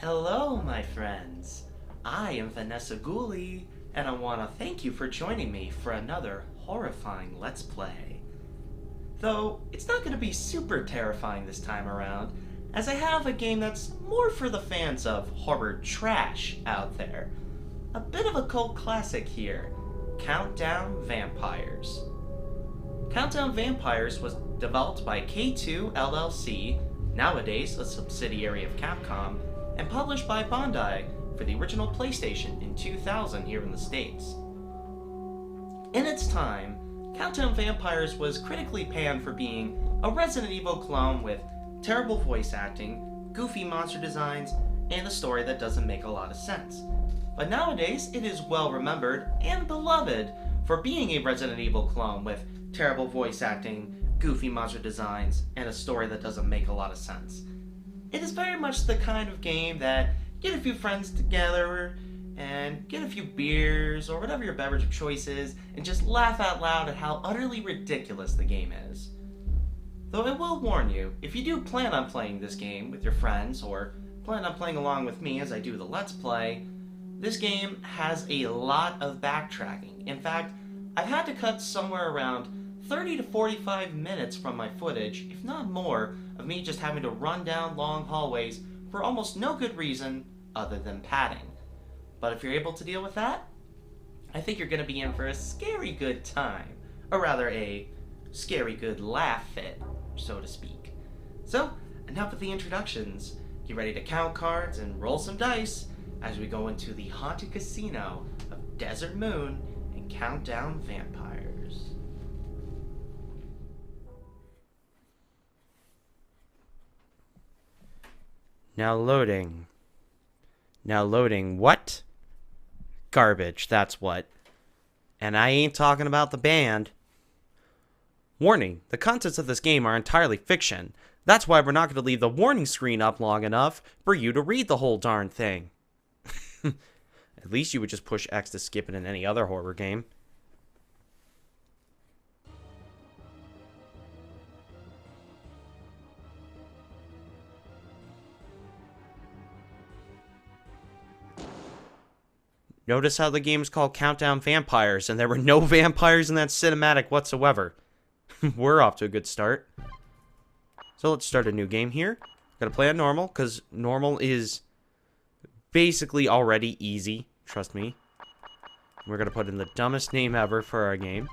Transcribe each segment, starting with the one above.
Hello, my friends. I am Vanessa Gooley, and I want to thank you for joining me for another horrifying Let's Play. Though, it's not going to be super terrifying this time around, as I have a game that's more for the fans of horror trash out there. A bit of a cult classic here, Countdown Vampires. Countdown Vampires was developed by K2 LLC, nowadays a subsidiary of Capcom, and published by Bandai for the original PlayStation in 2000 here in the States. In its time, Countdown Vampires was critically panned for being a Resident Evil clone with terrible voice acting, goofy monster designs, and a story that doesn't make a lot of sense. But nowadays, it is well remembered and beloved for being a Resident Evil clone with terrible voice acting, goofy monster designs, and a story that doesn't make a lot of sense. It is very much the kind of game that get a few friends together and get a few beers or whatever your beverage of choice is and just laugh out loud at how utterly ridiculous the game is. Though I will warn you, if you do plan on playing this game with your friends or plan on playing along with me as I do the Let's Play, this game has a lot of backtracking. In fact, I've had to cut somewhere around 30 to 45 minutes from my footage, if not more, of me just having to run down long hallways for almost no good reason other than padding. But if you're able to deal with that, I think you're going to be in for a scary good time. Or rather, a scary good laugh fit, so to speak. So, enough with the introductions. Get ready to count cards and roll some dice as we go into the haunted casino of Desert Moon and Countdown Vampires. Now loading. Now loading what? Garbage, that's what. And I ain't talking about the band. Warning, the contents of this game are entirely fiction. That's why we're not going to leave the warning screen up long enough for you to read the whole darn thing. At least you would just push X to skip it in any other horror game. Notice how the game's called Countdown Vampires, and there were no vampires in that cinematic whatsoever. We're off to a good start. So let's start a new game here. Gotta play on normal, because normal is basically already easy. Trust me. We're gonna put in the dumbest name ever for our game.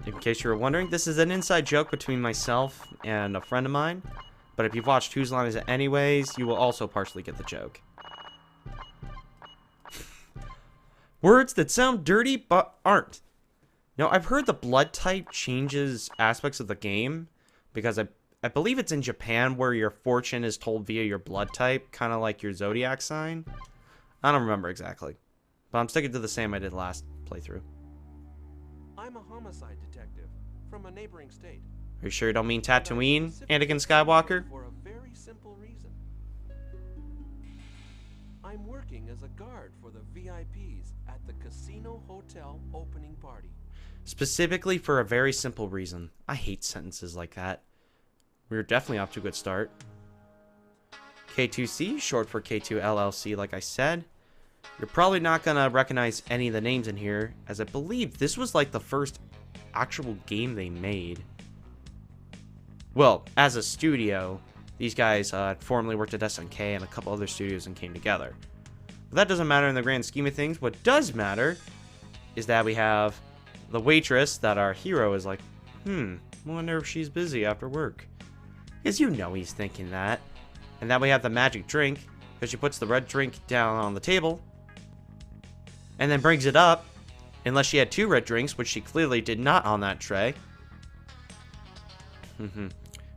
In case you were wondering, this is an inside joke between myself and a friend of mine. But if you've watched Whose Line Is It Anyways, you will also partially get the joke. Words that sound dirty but aren't. Now, I've heard the blood type changes aspects of the game. Because I believe it's in Japan where your fortune is told via your blood type. Kind of like your zodiac sign. I don't remember exactly. But I'm sticking to the same I did last playthrough. I'm a homicide detective from a neighboring state. Are you sure you don't mean Tatooine, Anakin Skywalker? For a very simple reason. I'm working as a guard for the VIPs at the Casino Hotel opening party. Specifically for a very simple reason. I hate sentences like that. We're definitely off to a good start. K2C, short for K2 LLC, like I said. You're probably not gonna recognize any of the names in here, as I believe this was like the first actual game they made. Well, as a studio, these guys formerly worked at SNK and a couple other studios and came together. But that doesn't matter in the grand scheme of things. What does matter is that we have the waitress that our hero is like, wonder if she's busy after work. Because you know he's thinking that. And then we have the magic drink, because she puts the red drink down on the table and then brings it up, unless she had two red drinks, which she clearly did not on that tray.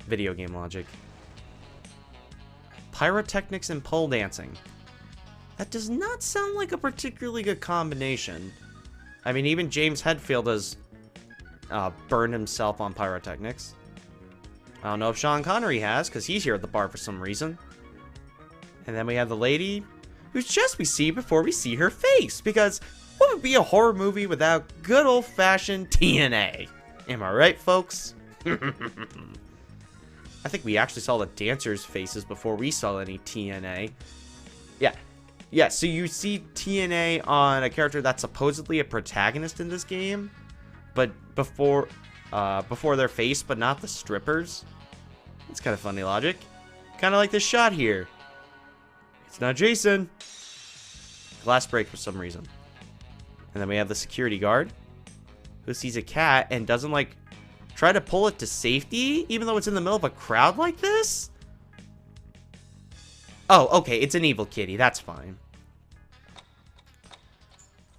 Video game logic. Pyrotechnics and pole dancing. That does not sound like a particularly good combination. I mean, even James Hetfield has burned himself on pyrotechnics. I don't know if Sean Connery has, because he's here at the bar for some reason. And then we have the lady whose chest we see before we see her face, because What would be a horror movie without good old-fashioned TNA? Am I right, folks? I think we actually saw the dancers' faces before we saw any TNA. Yeah. Yeah, so you see TNA on a character that's supposedly a protagonist in this game, but before their face, but not the strippers. It's kind of funny logic. Kind of like this shot here. It's not Jason. Glass break for some reason. And then we have the security guard who sees a cat and doesn't, like, try to pull it to safety, even though it's in the middle of a crowd like this? Oh, okay, it's an evil kitty. That's fine.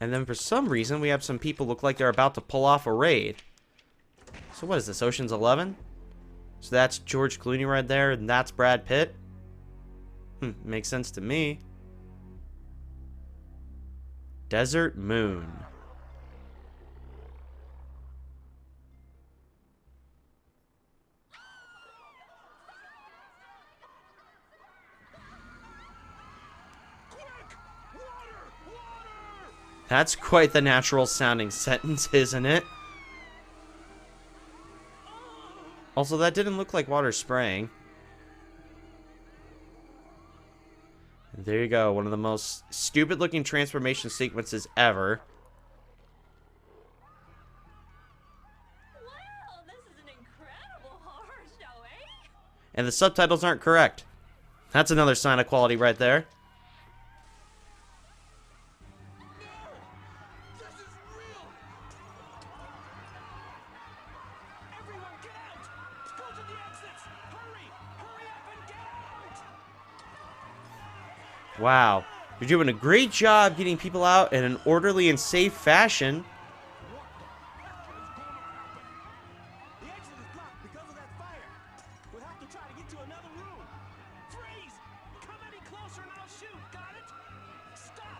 And then for some reason, we have some people look like they're about to pull off a raid. So what is this, Ocean's 11? So that's George Clooney right there, and that's Brad Pitt? Makes sense to me. Desert Moon. That's quite the natural sounding sentence, isn't it? Also, that didn't look like water spraying. And there you go, one of the most stupid looking transformation sequences ever. Wow, this is an incredible horror show, eh? And the subtitles aren't correct. That's another sign of quality right there. This is real! Everyone get out! Go to the exits! Hurry! Hurry up and get out! Wow. You're doing a great job getting people out in an orderly and safe fashion. The exit is blocked because of that fire. We'll have to try to get to another room. Freeze! Come any closer and I'll shoot, got it? Stop!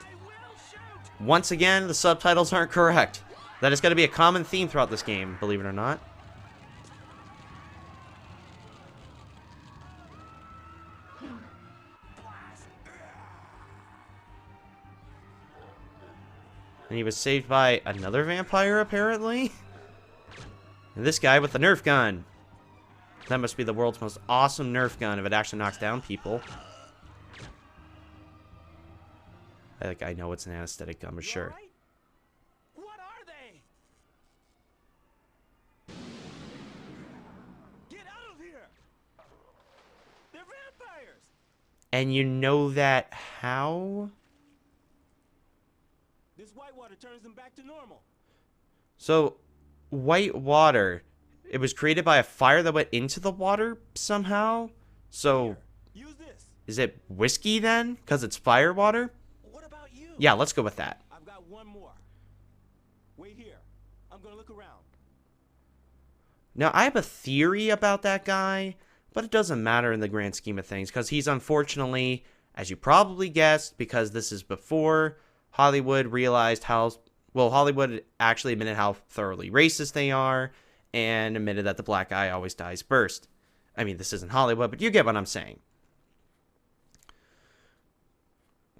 I will shoot! Once again, the subtitles aren't correct. That is going to be a common theme throughout this game, believe it or not. And he was saved by another vampire, apparently. And this guy with the Nerf gun. That must be the world's most awesome Nerf gun if it actually knocks down people. I think I know it's an anesthetic gun, but sure. All right? What are they? Get out of here! They're vampires! And you know that how? This white water turns them back to normal. So, white water. It was created by a fire that went into the water somehow? So, Here, use this. is it whiskey then? Because it's fire water? What about you? Yeah, let's go with that. I've got one more. Wait here. I'm gonna look around. Now, I have a theory about that guy, but it doesn't matter in the grand scheme of things, because he's unfortunately, as you probably guessed, because this is before Hollywood realized how, well, Hollywood actually admitted how thoroughly racist they are, and admitted that the black guy always dies first. I mean, this isn't Hollywood, but you get what I'm saying.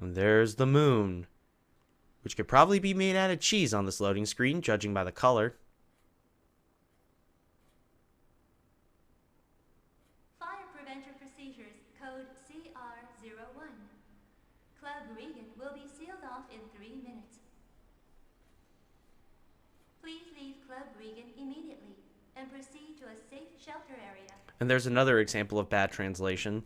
And there's the moon, which could probably be made out of cheese on this loading screen, judging by the color. Fire prevention procedures, code CR01. Club Regan will be sealed off in 3 minutes. Please leave Club Regan immediately and proceed to a safe shelter area. And there's another example of bad translation.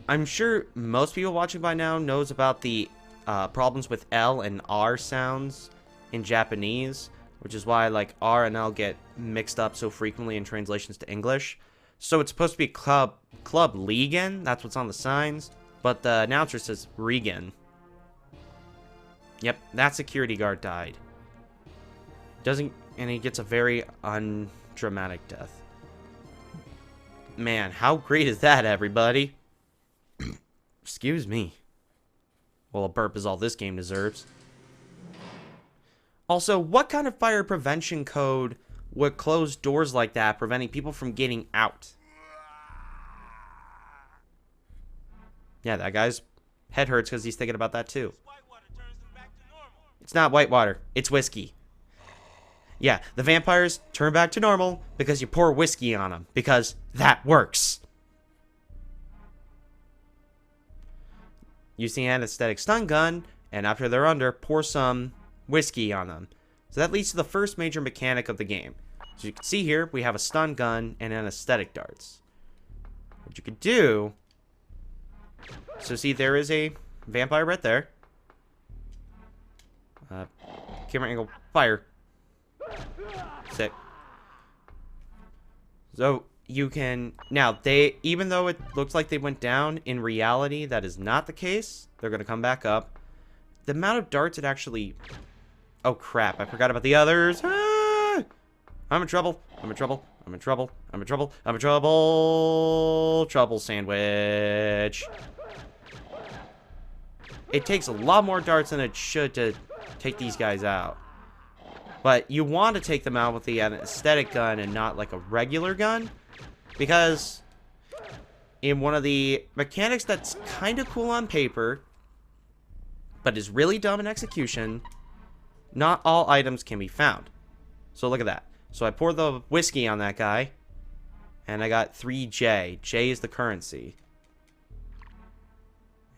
I'm sure most people watching by now knows about the problems with L and R sounds in Japanese, which is why like R and L get mixed up so frequently in translations to English. So it's supposed to be Club Legan, that's what's on the signs, but the announcer says Regan. Yep, that security guard died. And he gets a very undramatic death. Man, how great is that, everybody? Excuse me. Well, a burp is all this game deserves. Also, what kind of fire prevention code would close doors like that, preventing people from getting out? Yeah, that guy's head hurts because he's thinking about that too. White water turns them back to normal. It's not white water. It's whiskey. Yeah, the vampires turn back to normal because you pour whiskey on them. Because that works. Use the anesthetic stun gun, and after they're under, pour some whiskey on them. So that leads to the first major mechanic of the game. So you can see here, we have a stun gun and anesthetic darts. What you could do... So see, there is a vampire right there. Camera angle, fire. Sick. So you can... Now, even though it looks like they went down, in reality, that is not the case. They're going to come back up. The amount of darts it actually... Oh, crap. I forgot about the others. Ah! I'm in trouble. I'm in trouble. I'm in trouble. I'm in trouble. I'm in trouble. Trouble sandwich. It takes a lot more darts than it should to take these guys out. But you want to take them out with the anesthetic gun and not like a regular gun. Because in one of the mechanics that's kind of cool on paper, but is really dumb in execution, not all items can be found. So look at that. So I poured the whiskey on that guy, and I got 3J. J is the currency.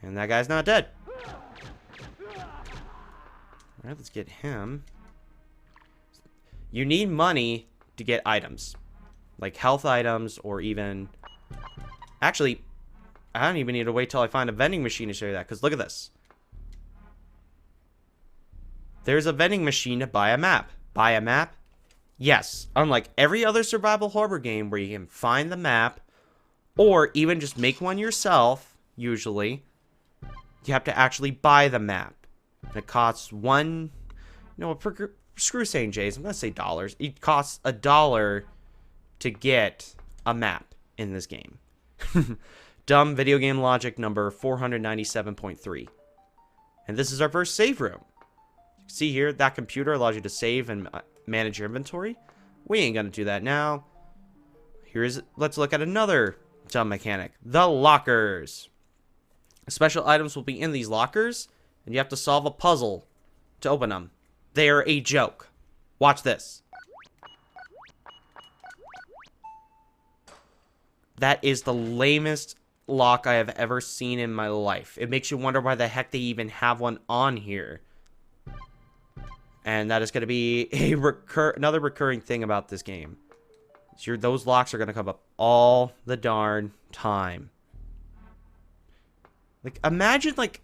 And that guy's not dead. Alright, let's get him. You need money to get items. Like health items or even... Actually, I don't even need to wait till I find a vending machine to show you that. Because look at this. There's a vending machine to buy a map. Buy a map? Yes. Unlike every other survival horror game where you can find the map or even just make one yourself, usually, you have to actually buy the map. And it costs one... No, screw saying J's. I'm going to say dollars. It costs $1 to get a map in this game. Dumb video game logic number 497.3. And this is our first save room. See here, that computer allows you to save and manage your inventory. We ain't gonna do that now. Let's look at another dumb mechanic. The lockers. Special items will be in these lockers, and you have to solve a puzzle to open them. They're a joke. Watch this. That is the lamest lock I have ever seen in my life. It makes you wonder why the heck they even have one on here. And that is going to be another recurring thing about this game. Those locks are going to come up all the darn time. Like, imagine, like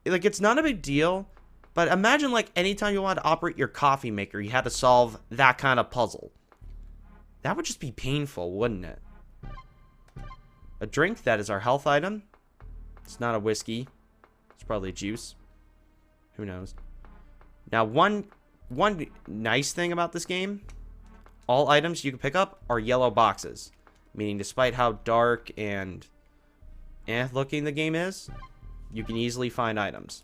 it's not a big deal, but imagine, like, anytime you wanted to operate your coffee maker, you had to solve that kind of puzzle. That would just be painful, wouldn't it? A drink, that is our health item. It's not a whiskey. It's probably a juice. Who knows? Now, one nice thing about this game, all items you can pick up are yellow boxes. Meaning, despite how dark and looking the game is, you can easily find items.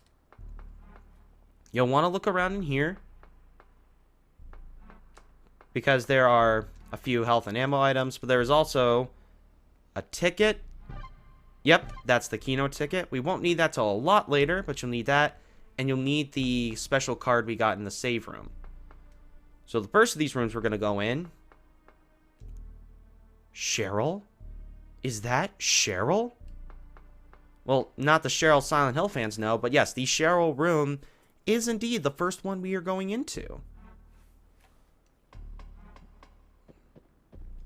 You'll want to look around in here, because there are a few health and ammo items, but there is also a ticket. Yep, that's the Kino ticket. We won't need that till a lot later, but you'll need that. And you'll need the special card we got in the save room. So the first of these rooms we're going to go in. Cheryl? Is that Cheryl? Well, not the Cheryl Silent Hill fans know, but yes, the Cheryl room is indeed the first one we are going into.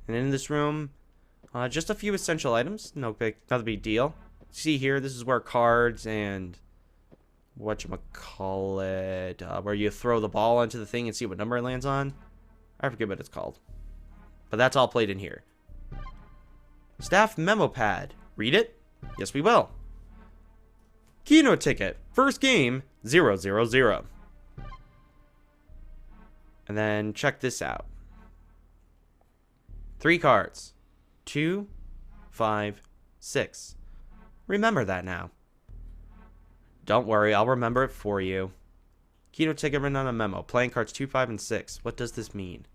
And in this room, just a few essential items. Not a big deal. See here, this is where cards and whatchamacallit, where you throw the ball into the thing and see what number it lands on. I forget what it's called. But that's all played in here. Staff memo pad. Read it? Yes, we will. Kino ticket. First game, 000. And then check this out. 3 cards. 2, 5, 6. Remember that now. Don't worry, I'll remember it for you. Kino ticket written on a memo. Playing cards 2, 5, and 6. What does this mean?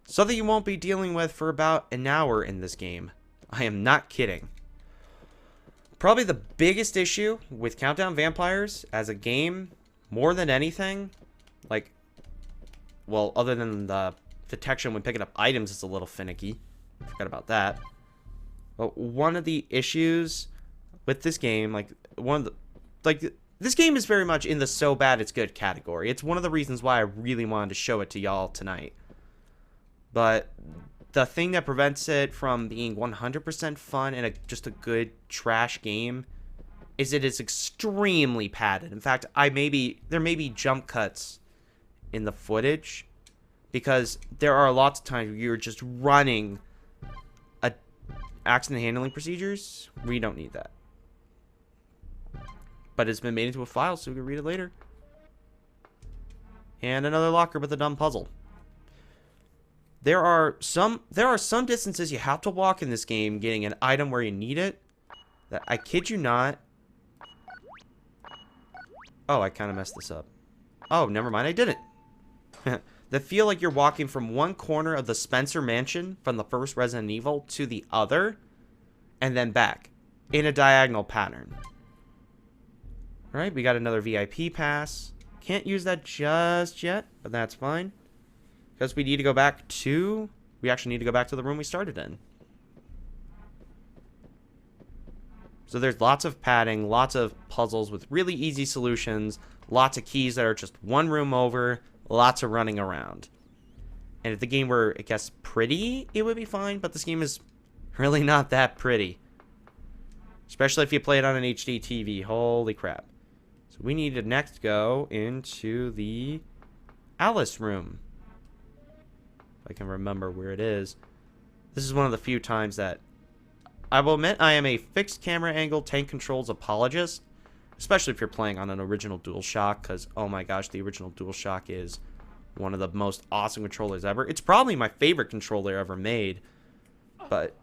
Something you won't be dealing with for about an hour in this game. I am not kidding. Probably the biggest issue with Countdown Vampires as a game, more than anything, Like, well, other than the detection when picking up items, it's a little finicky. Forgot about that. But one of the issues with this game, this game is very much in the so bad it's good category. It's one of the reasons why I really wanted to show it to y'all tonight. But the thing that prevents it from being 100% fun and just a good trash game is it is extremely padded. In fact, there may be jump cuts in the footage because there are lots of times where you're just running accident handling procedures. We don't need that. But it's been made into a file so we can read it later. And another locker with a dumb puzzle. There are some distances you have to walk in this game getting an item where you need it. That I kid you not. Oh, I kind of messed this up. Oh, never mind, I didn't. That feel like you're walking from one corner of the Spencer Mansion from the first Resident Evil to the other, and then back in a diagonal pattern. Alright, we got another VIP pass. Can't use that just yet, but that's fine. Because we need to go back to... We actually need to go back to the room we started in. So there's lots of padding, lots of puzzles with really easy solutions, lots of keys that are just one room over, lots of running around. And if the game were, I guess, pretty, it would be fine, but this game is really not that pretty. Especially if you play it on an HD TV. Holy crap. So we need to next go into the Alice room. If I can remember where it is. This is one of the few times that I will admit I am a fixed camera angle tank controls apologist. Especially if you're playing on an original DualShock, because, oh my gosh, the original DualShock is one of the most awesome controllers ever. It's probably my favorite controller ever made. But,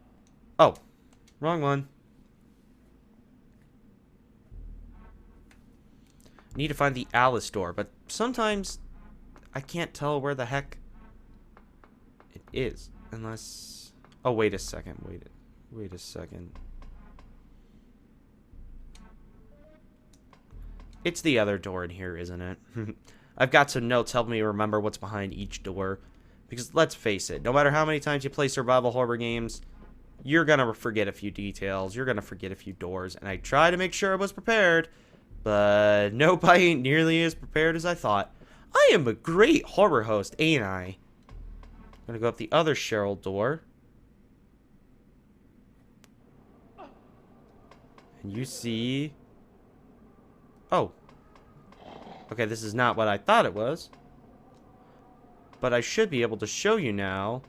oh, wrong one. Need to find the Alice door, but sometimes I can't tell where the heck it is. Unless, oh, wait a second, wait a second. It's the other door in here, isn't it? I've got some notes helping me remember what's behind each door. Because let's face it, no matter how many times you play survival horror games, you're going to forget a few details. You're going to forget a few doors. And I try to make sure I was prepared. But nope, I ain't nearly as prepared as I thought. I am a great horror host, ain't I? I'm going to go up the other Cheryl door. And you see... Oh. Okay, this is not what I thought it was. But I should be able to show you now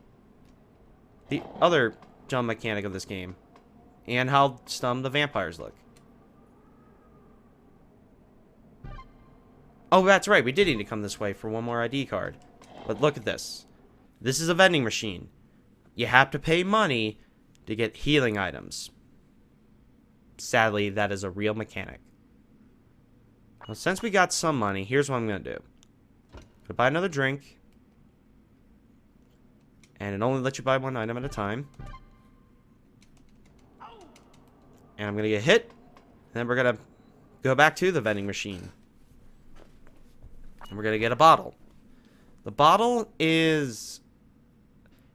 the other dumb mechanic of this game. And how dumb the vampires look. Oh, that's right. We did need to come this way for one more ID card. But look at this. This is a vending machine. You have to pay money to get healing items. Sadly, that is a real mechanic. Well, since we got some money, here's what I'm going to do. I'm going to buy another drink. And it only lets you buy one item at a time. And I'm going to get hit. And then we're going to go back to the vending machine. And we're going to get a bottle. The bottle is...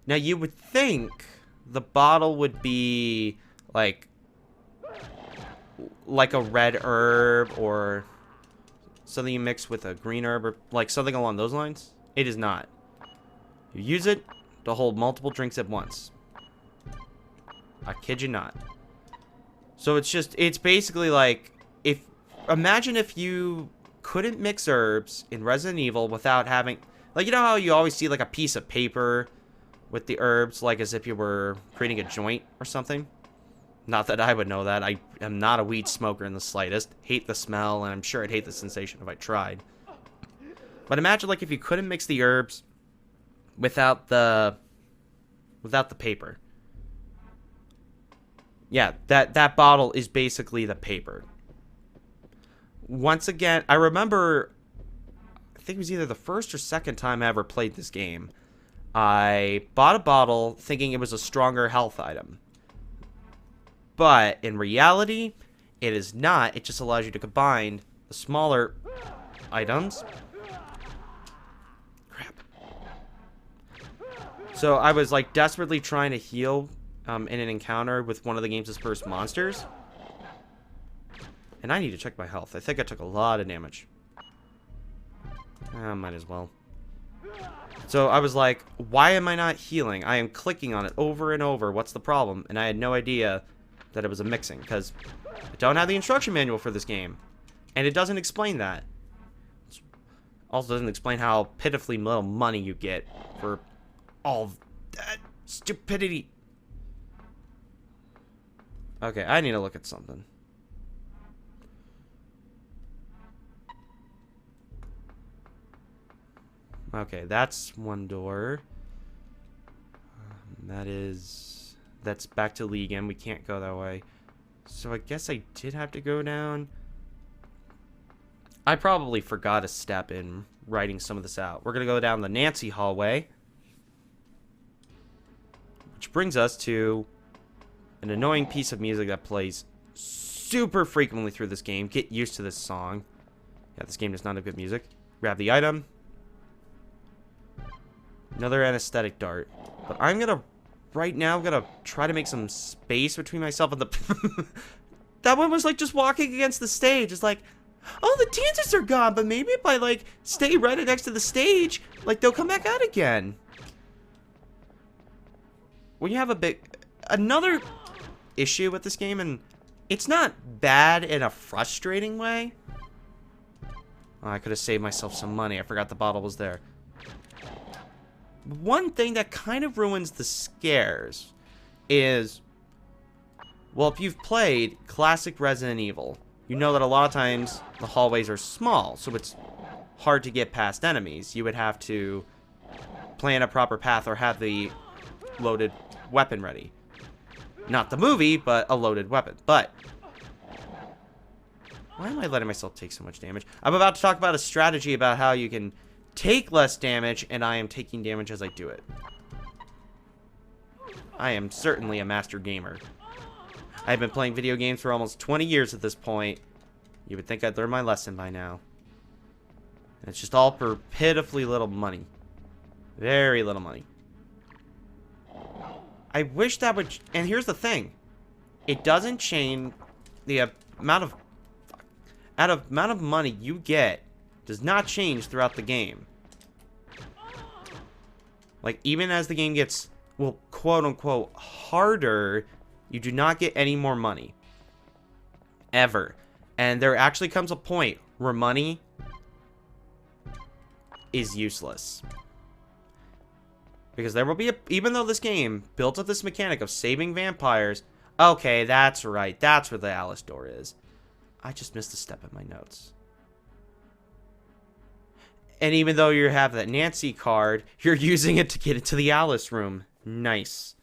Now, you would think the bottle would be like a red herb or something you mix with a green herb or like something along those lines. It is not. You use it to hold multiple drinks at once. I kid you not. So it's basically like, imagine if you couldn't mix herbs in Resident Evil without having, like, you know how you always see like a piece of paper with the herbs, like as if you were creating a joint or something? Not that I would know that. I am not a weed smoker in the slightest. Hate the smell, and I'm sure I'd hate the sensation if I tried. But imagine like if you couldn't mix the herbs without the paper. Yeah, that bottle is basically the paper. Once again, I remember, I think it was either the first or second time I ever played this game. I bought a bottle thinking it was a stronger health item. But in reality, it is not. It just allows you to combine the smaller items So I was like desperately trying to heal in an encounter with one of the game's first monsters. And I need to check my health. I think I took a lot of damage. Might as well. So I was like, why am I not healing? I am clicking on it over and over. What's the problem? And I had no idea that it was a mixing, because I don't have the instruction manual for this game. And it doesn't explain that. It also doesn't explain how pitifully little money you get for all that stupidity. Okay, I need to look at something. Okay, that's one door. That's back to Legan. We can't go that way. So I guess I did have to go down. I probably forgot a step in writing some of this out. We're going to go down the Nancy hallway. Which brings us to an annoying piece of music that plays super frequently through this game. Get used to this song. Yeah, this game does not have good music. Grab the item. Another anesthetic dart. But I'm going to, right now, I'm going to try to make some space between myself and the... That one was like just walking against the stage. It's like, oh, the dancers are gone, but maybe if I like stay right next to the stage, like they'll come back out again. When you have another issue with this game, and it's not bad in a frustrating way. Oh, I could have saved myself some money. I forgot the bottle was there. One thing that kind of ruins the scares is, well, if you've played classic Resident Evil, you know that a lot of times the hallways are small, so it's hard to get past enemies. You would have to plan a proper path or have the loaded weapon ready. Not the movie, but a loaded weapon. But why am I letting myself take so much damage? I'm about to talk about a strategy about how you can take less damage, and I am taking damage as I do it. I am certainly a master gamer. I've been playing video games for almost 20 years at this point. You would think I'd learn my lesson by now. And it's just all for pitifully little money. Very little money. I wish that would... And here's the thing. It doesn't change the amount of money you get does not change throughout the game. Like, even as the game gets, well, quote-unquote, harder, you do not get any more money. Ever. And there actually comes a point where money is useless. Because there will be even though this game built up this mechanic of saving vampires, okay, that's right, that's where the Alice door is. I just missed a step in my notes. And even though you have that Nancy card, you're using it to get into the Alice room. Nice.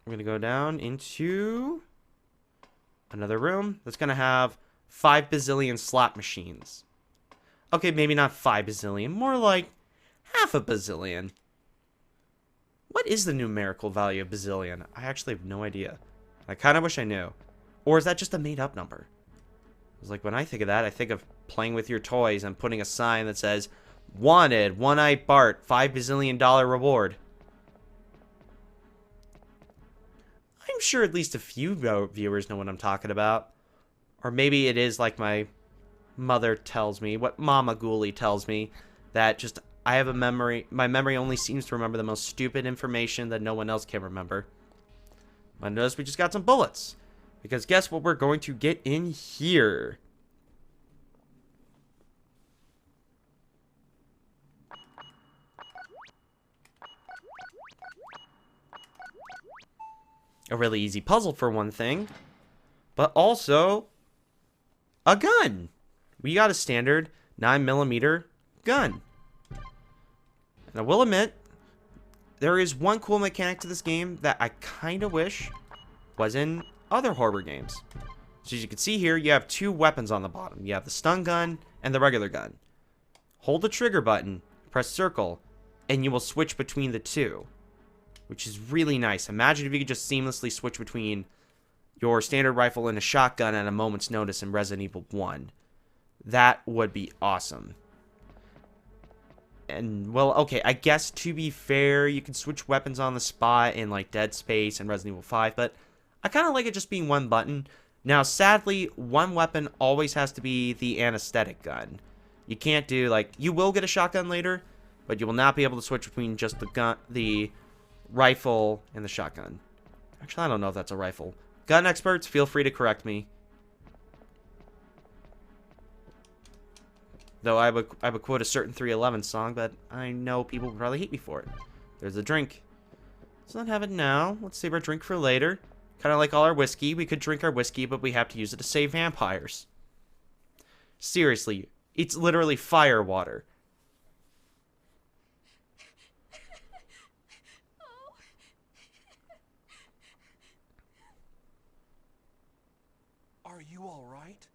I'm going to go down into another room that's going to have 5 bazillion slot machines. Okay, maybe not 5 bazillion, more like half a bazillion. What is the numerical value of bazillion? I actually have no idea. I kind of wish I knew. Or is that just a made-up number? It's like, when I think of that, I think of playing with your toys and putting a sign that says, wanted, One-Eyed Bart, $5 bazillion reward. I'm sure at least a few viewers know what I'm talking about. Or maybe it is like my mother tells me, what Mama Ghoulie tells me, that just, I have a memory, my memory only seems to remember the most stupid information that no one else can remember. I notice we just got some bullets. Because guess what we're going to get in here? A really easy puzzle for one thing. But also a gun. We got a standard 9mm gun. And I will admit, there is one cool mechanic to this game that I kind of wish was in other horror games. So as you can see here, you have 2 weapons on the bottom. You have the stun gun and the regular gun. Hold the trigger button, press circle, and you will switch between the 2. Which is really nice. Imagine if you could just seamlessly switch between your standard rifle and a shotgun at a moment's notice in Resident Evil 1. that would be awesome. And, well, okay, I guess to be fair, you can switch weapons on the spot in, like, Dead Space and Resident Evil 5, but I kind of like it just being one button. Now, sadly, one weapon always has to be the anesthetic gun. You can't do, like, you will get a shotgun later, but you will not be able to switch between just the rifle and the shotgun. Actually, I don't know if that's a rifle. Gun experts, feel free to correct me. Though I would quote a certain 311 song, but I know people would probably hate me for it. There's a drink. Let's not have it now. Let's save our drink for later. Kind of like all our whiskey. We could drink our whiskey, but we have to use it to save vampires. Seriously, it's literally fire water. Are you all right?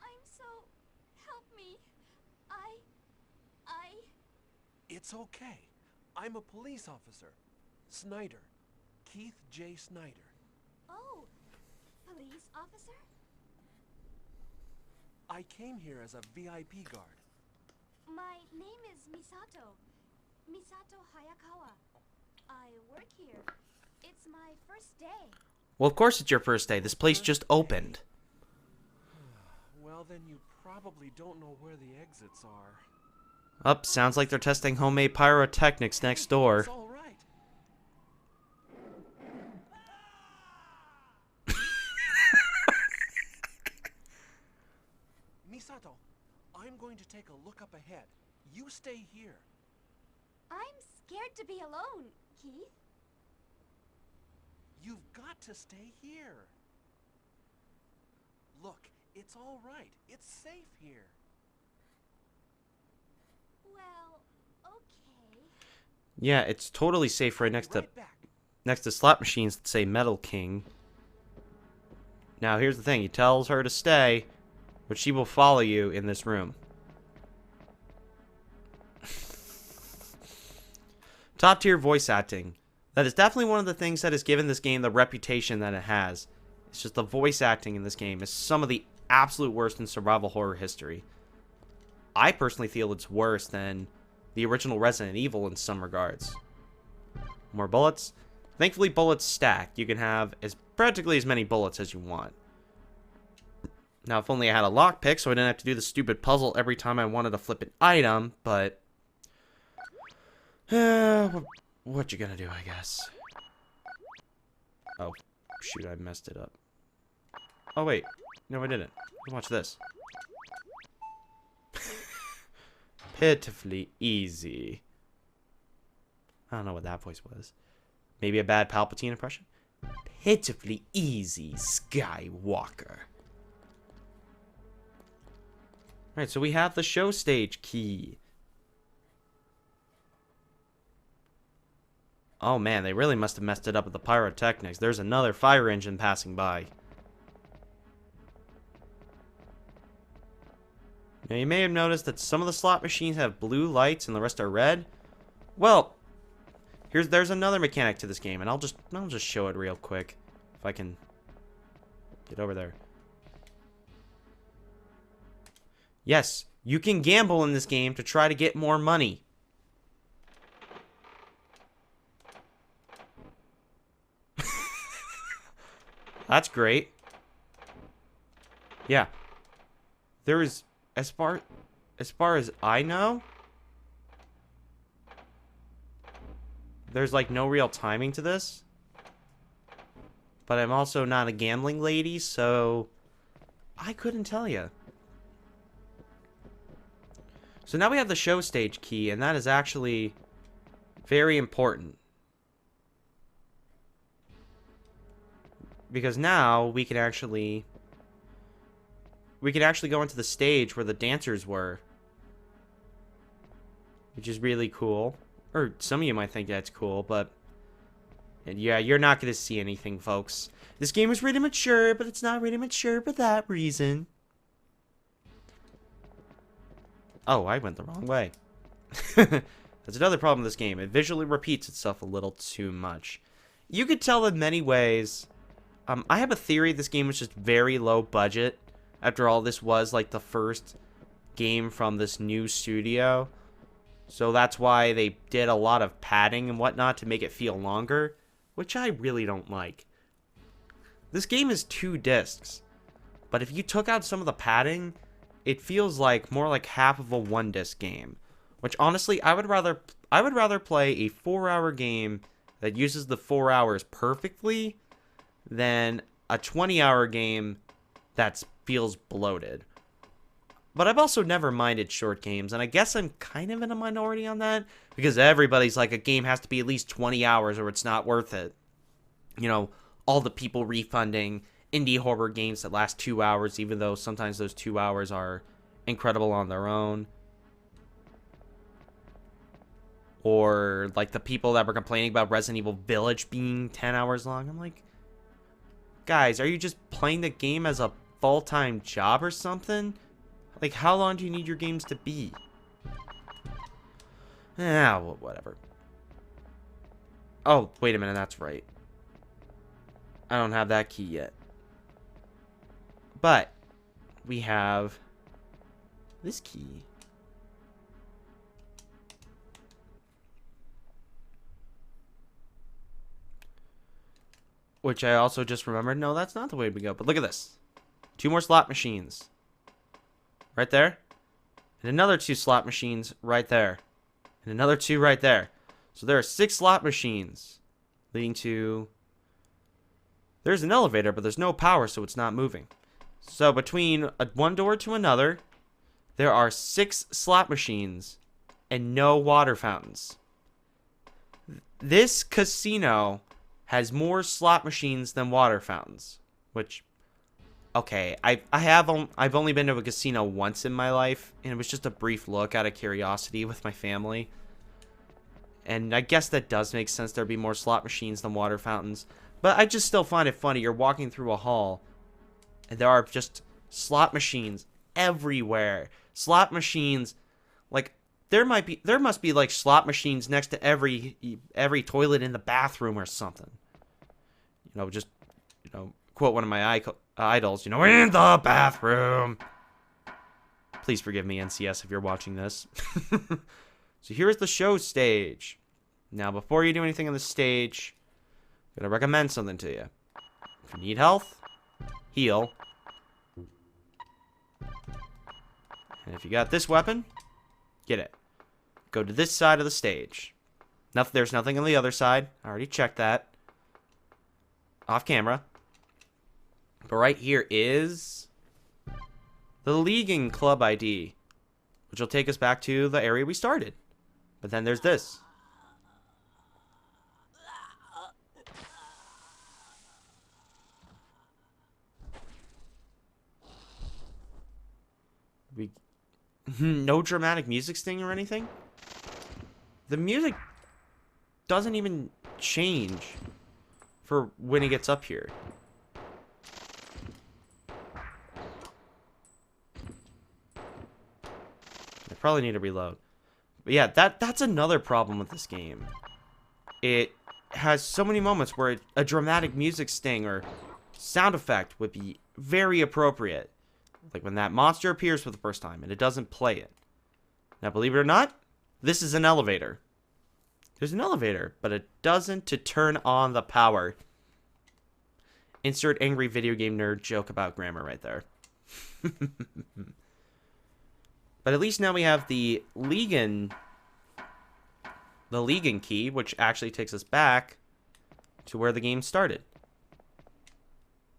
I'm so... help me. It's okay. I'm a police officer. Snyder. Keith J. Snyder. Oh, police officer? I came here as a VIP guard. My name is Misato. Misato Hayakawa. I work here. It's my first day. Well, of course it's your first day. This place just opened. Well, then you probably don't know where the exits are. Up, sounds like they're testing homemade pyrotechnics next door. It's all right. Misato, I'm going to take a look up ahead. You stay here. I'm scared to be alone, Keith. You've got to stay here. Look, it's all right. It's safe here. Well, okay. Yeah, it's totally safe right next to Right back. slot machines that say Metal King. Now, here's the thing. He tells her to stay, but she will follow you in this room. Top tier voice acting. That is definitely one of the things that has given this game the reputation that it has. It's just the voice acting in this game is some of the absolute worst in survival horror history. I personally feel it's worse than the original Resident Evil in some regards. More bullets. Thankfully, bullets stack. You can have practically as many bullets as you want. Now, if only I had a lockpick, so I didn't have to do the stupid puzzle every time I wanted to flip an item, but... what you gonna do, I guess? Oh, shoot, I messed it up. Oh, wait. No, I didn't. Watch this. Pitifully easy. I don't know what that voice was. Maybe a bad Palpatine impression? Pitifully easy, Skywalker. Alright, so we have the show stage key. Oh man, they really must have messed it up with the pyrotechnics. There's another fire engine passing by. Now you may have noticed that some of the slot machines have blue lights and the rest are red. Well, there's another mechanic to this game, and I'll just show it real quick if I can get over there. Yes, you can gamble in this game to try to get more money. That's great. Yeah. There is, as far as I know, there's like no real timing to this. But I'm also not a gambling lady, so I couldn't tell you. So now we have the show stage key, and that is actually very important. Because now we can actually go into the stage where the dancers were. Which is really cool. Or some of you might think that's cool, but yeah, you're not going to see anything, folks. This game is really mature, but it's not really mature for that reason. Oh, I went the wrong way. That's another problem with this game. It visually repeats itself a little too much. You could tell in many ways I have a theory this game was just very low budget. After all, this was like the first game from this new studio. So that's why they did a lot of padding and whatnot to make it feel longer, which I really don't like. This game is 2 discs, but if you took out some of the padding, it feels like more like half of a 1-disc game. Which honestly, I would rather play a 4-hour game that uses the 4 hours perfectly than a 20-hour game that feels bloated. But I've also never minded short games, and I guess I'm kind of in a minority on that, because everybody's like, a game has to be at least 20 hours or it's not worth it. You know, all the people refunding indie horror games that last 2 hours, even though sometimes those 2 hours are incredible on their own. Or, like, the people that were complaining about Resident Evil Village being 10 hours long. I'm like, guys, are you just playing the game as a full-time job or something? Like, how long do you need your games to be? Well, whatever. Oh, wait a minute, that's right. I don't have that key yet. But we have this key. Which I also just remembered. No, that's not the way we go. But look at this. 2 more slot machines. Right there. And another 2 slot machines right there. And another 2 right there. So there are 6 slot machines leading to... There's an elevator, but there's no power, so it's not moving. So between one door to another, there are 6 slot machines and no water fountains. This casino has more slot machines than water fountains, which, okay, I've only been to a casino once in my life, and it was just a brief look out of curiosity with my family. And I guess that does make sense. There'd be more slot machines than water fountains. But I just still find it funny. You're walking through a hall, and there are just slot machines everywhere. Slot machines, like, there must be like slot machines next to every toilet in the bathroom or something. You know, just, you know, quote one of my idols, you know, in the bathroom. Please forgive me, NCS, if you're watching this. So here's the show stage. Now, before you do anything on the stage, I'm going to recommend something to you. If you need health, heal. And if you got this weapon, get it. Go to this side of the stage. There's nothing on the other side. I already checked that. Off camera. But right here is the Legion Club ID, which will take us back to the area we started. But then there's this. No dramatic music sting or anything. The music doesn't even change for when it gets up here. I probably need to reload. But yeah, that's another problem with this game. It has so many moments where a dramatic music sting or sound effect would be very appropriate. Like when that monster appears for the first time and it doesn't play it. Now, believe it or not, this is an elevator. There's an elevator, but it doesn't to turn on the power. Insert angry video game nerd joke about grammar right there. But at least now we have the Legion key, which actually takes us back to where the game started.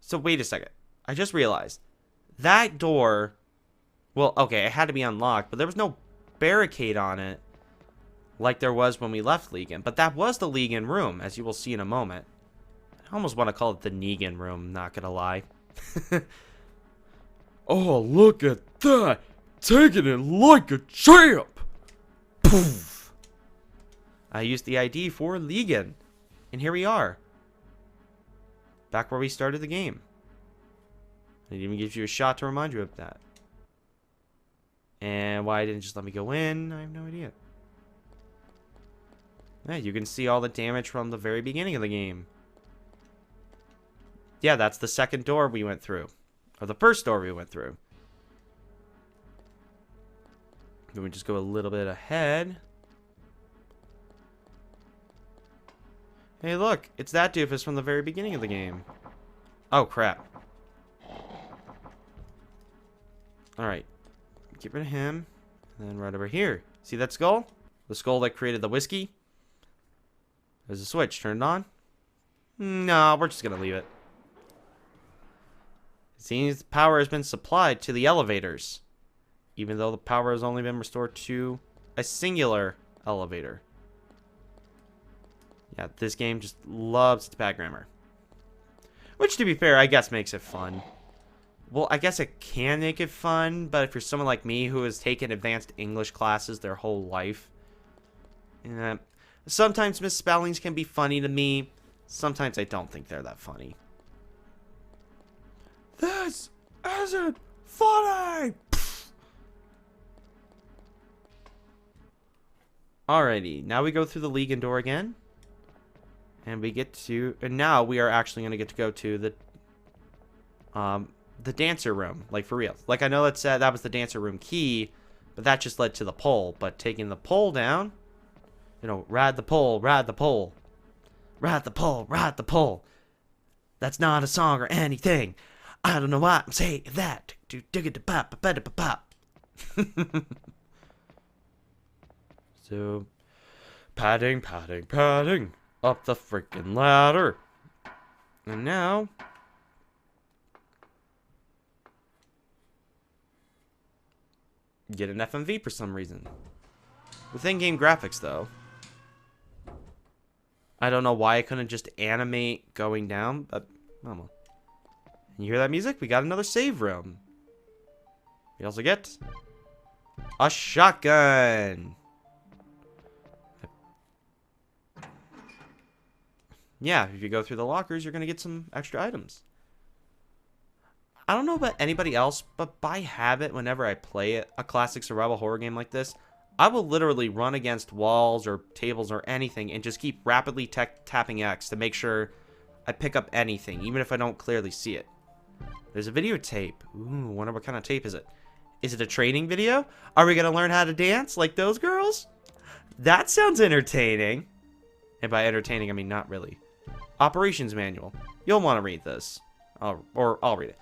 So wait a second. I just realized. That door, well, okay, it had to be unlocked, but there was no barricade on it like there was when we left Legion. But that was the Legion room, as you will see in a moment. I almost want to call it the Negan room, not gonna lie. Oh, look at that! Taking it like a champ! Poof! I used the ID for Legion, and here we are. Back where we started the game. It even gives you a shot to remind you of that. And why it didn't just let me go in, I have no idea. Yeah, you can see all the damage from the very beginning of the game. yeah, that's the second door we went through. Or the first door we went through. Then we just go a little bit ahead. Hey, look. It's that doofus from the very beginning of the game. Oh, crap. Alright. Get rid of him. And then right over here. See that skull? The skull that created the whiskey? There's a switch. Turn it on? No, we're just gonna leave it. It seems power has been supplied to the elevators. Even though the power has only been restored to a singular elevator. Yeah, this game just loves its bad grammar. Which, to be fair, I guess makes it fun. Well, I guess it can make it fun, but if you're someone like me who has taken advanced English classes their whole life, sometimes misspellings can be funny to me. Sometimes I don't think they're that funny. This isn't funny! Alrighty, now we go through the Legion door again. And we get to... And now we are actually going to get to go to the dancer room. Like, for real. Like, I know that said that was the dancer room key, but that just led to the pole. But taking the pole down... You know, ride the pole, ride the pole. Ride the pole, ride the pole. That's not a song or anything. I don't know why I'm saying that. So, padding, padding, padding up the freaking ladder. And now, get an FMV for some reason. With in-game graphics, though. I don't know why I couldn't just animate going down, but, well. And you hear that music? We got another save room. We also get a shotgun. Yeah, if you go through the lockers, you're going to get some extra items. I don't know about anybody else, but by habit, whenever I play a classic survival horror game like this, I will literally run against walls or tables or anything and just keep rapidly tapping X to make sure I pick up anything, even if I don't clearly see it. There's a videotape. Ooh, wonder what kind of tape is it? Is it a training video? Are we going to learn how to dance like those girls? That sounds entertaining. And by entertaining, I mean not really. Operations manual. You'll want to read this. I'll read it.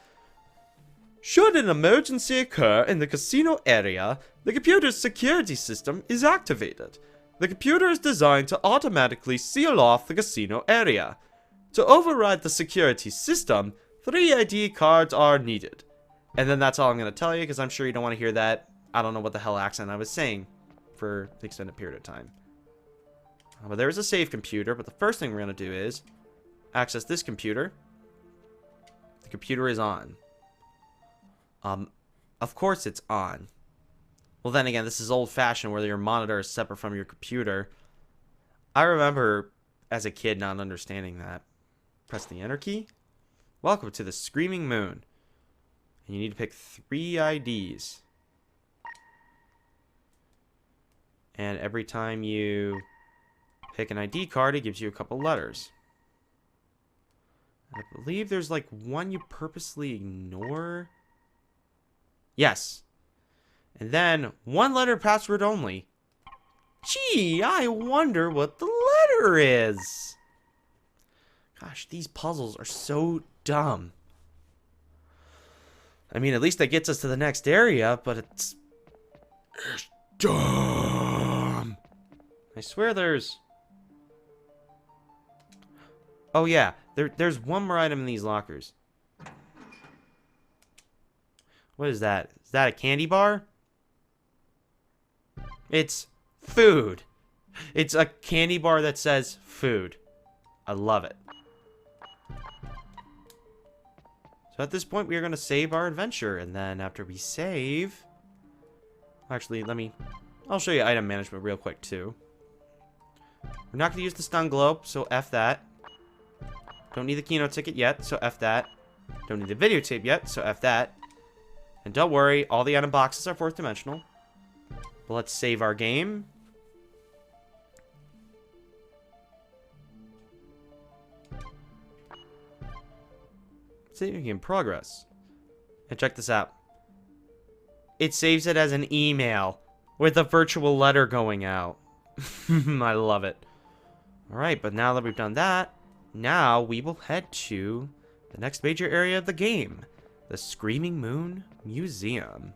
Should an emergency occur in the casino area, the computer's security system is activated. The computer is designed to automatically seal off the casino area. To override the security system, 3 ID cards are needed. And then that's all I'm going to tell you, because I'm sure you don't want to hear that. I don't know what the hell accent I was saying for an extended period of time. But there is a save computer, but the first thing we're going to do is access this computer. The computer is on. Of course it's on. Well, then again, this is old-fashioned where your monitor is separate from your computer. I remember as a kid not understanding that. Press the enter key. Welcome to the Screaming Moon. And you need to pick 3 IDs. And every time you pick an ID card, it gives you a couple letters. And I believe there's like one you purposely ignore. Yes. And then 1 letter password only. Gee, I wonder what the letter is. Gosh, these puzzles are so dumb. I mean, at least that gets us to the next area, but it's dumb. I swear there's... Oh yeah, there's one more item in these lockers. What is that? Is that a candy bar? It's food. It's a candy bar that says food. I love it. So at this point, we are going to save our adventure. And then after we save... Actually, I'll show you item management real quick, too. We're not going to use the stun globe, so F that. Don't need the Kino ticket yet, so F that. Don't need the videotape yet, so F that. And don't worry, all the item boxes are 4th dimensional. But let's save our game. Saving in progress. And check this out. It saves it as an email with a virtual letter going out. I love it. Alright, but now that we've done that, now we will head to the next major area of the game, the Screaming Moon Museum.